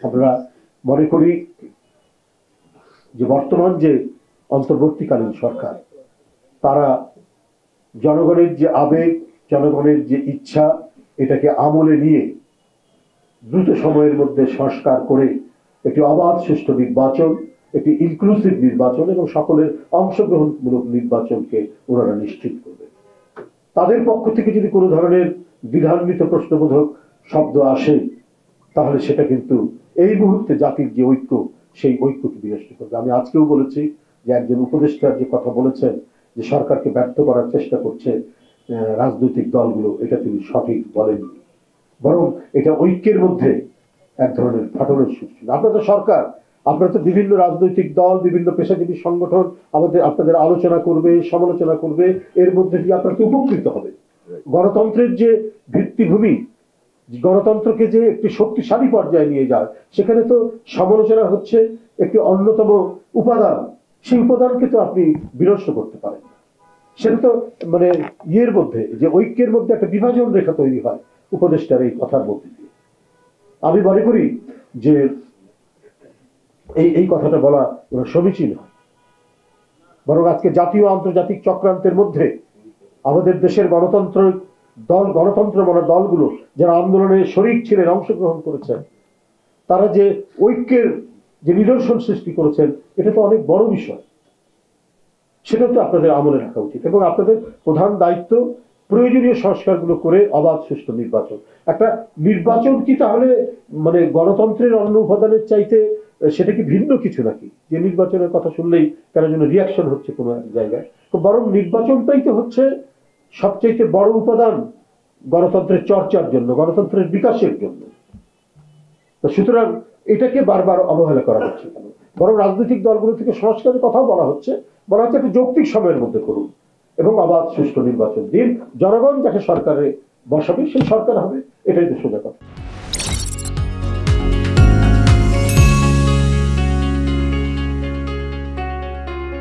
আমরা মনে করি যে বর্তমান যে অন্তর্বর্তীকালীন সরকার, তারা জনগণের যে আবেগ, জনগণের যে ইচ্ছা, এটাকে আমলে নিয়ে দ্রুত সময়ের মধ্যে সংস্কার করে একটি অবাধ সুষ্ঠু নির্বাচন, একটি ইনক্লুসিভ নির্বাচন এবং সকলের অংশগ্রহণমূলক নির্বাচনকে ওনারা নিশ্চিত করবে। তাদের পক্ষ থেকে যদি কোনো ধরনের দ্বিধান্বিত প্রশ্নবোধক শব্দ আসে, তাহলে সেটা কিন্তু এই মুহূর্তে জাতির যে ঐক্য, সেই ঐক্যকে বিনষ্ট করবে। আমি আজকেও বলেছি যে একজন উপদেষ্টার যে কথা বলেছেন যে সরকারকে ব্যর্থ করার চেষ্টা করছে রাজনৈতিক দলগুলো, এটা তিনি সঠিক বলেননি, বরং এটা ঐক্যের মধ্যে এক ধরনের ফাটলের সৃষ্টি। আপনারা তো সরকার, আপনারা তো বিভিন্ন রাজনৈতিক দল, বিভিন্ন পেশাজীবী সংগঠন আপনাদের আলোচনা করবে, সমালোচনা করবে, এর মধ্যে দিয়ে আপনারা তো উপকৃত হবে। গণতন্ত্রের যে ভিত্তিভূমি, গণতন্ত্রকে যে একটি শক্তিশালী পর্যায়ে নিয়ে যায়, সেখানে তো সমালোচনা হচ্ছে একটি অন্যতম উপাদান। সেই উপাদানকে তো আপনি বিনষ্ট করতে পারেন না। সেটা তো মানে ইয়ের মধ্যে, যে ঐক্যের মধ্যে একটা বিভাজন রেখা তৈরি হয় উপদেষ্টার এই কথার মধ্যে দিয়ে। আমি মনে করি যে এই কথাটা বলা সমীচীন হয়। বরং আজকে জাতীয় আন্তর্জাতিক চক্রান্তের মধ্যে আমাদের দেশের গণতন্ত্র মানা দলগুলো যারা আন্দোলনে শরিক ছিলেন, অংশগ্রহণ করেছেন, তারা যে ঐক্যের যে নিদর্শন সৃষ্টি করেছেন, এটা তো অনেক বড় বিষয়। সেটা তো আপনাদের আমলে রাখা উচিত এবং আপনাদের প্রধান দায়িত্ব প্রয়োজনীয় সংস্কারগুলো করে অবাধ সুষ্ঠু নির্বাচন। একটা নির্বাচন কি তাহলে মানে গণতন্ত্রের অন্য উপাদানের চাইতে সেটা কি ভিন্ন কিছু নাকি, যে নির্বাচনের কথা শুনলেই কেন যেন রিয়াকশন হচ্ছে কোনো এক জায়গায়? বরং নির্বাচনটাই তো হচ্ছে সবচেয়ে বড় উপাদান গণতন্ত্রের চর্চার জন্য, গণতন্ত্রের বিকাশের জন্য। সুতরাং এটাকে বারবার অবহেলা করা হচ্ছে কেন? বরং রাজনৈতিক দলগুলো থেকে সংস্কারের কথাও বলা হচ্ছে একটা যৌক্তিক সময়ের মধ্যে করুন এবং অবাধ সুষ্ঠু নির্বাচন দিন। জনগণ যাকে সরকারে বসাবে সেই সরকার হবে, এটাই তো সোজা কথা।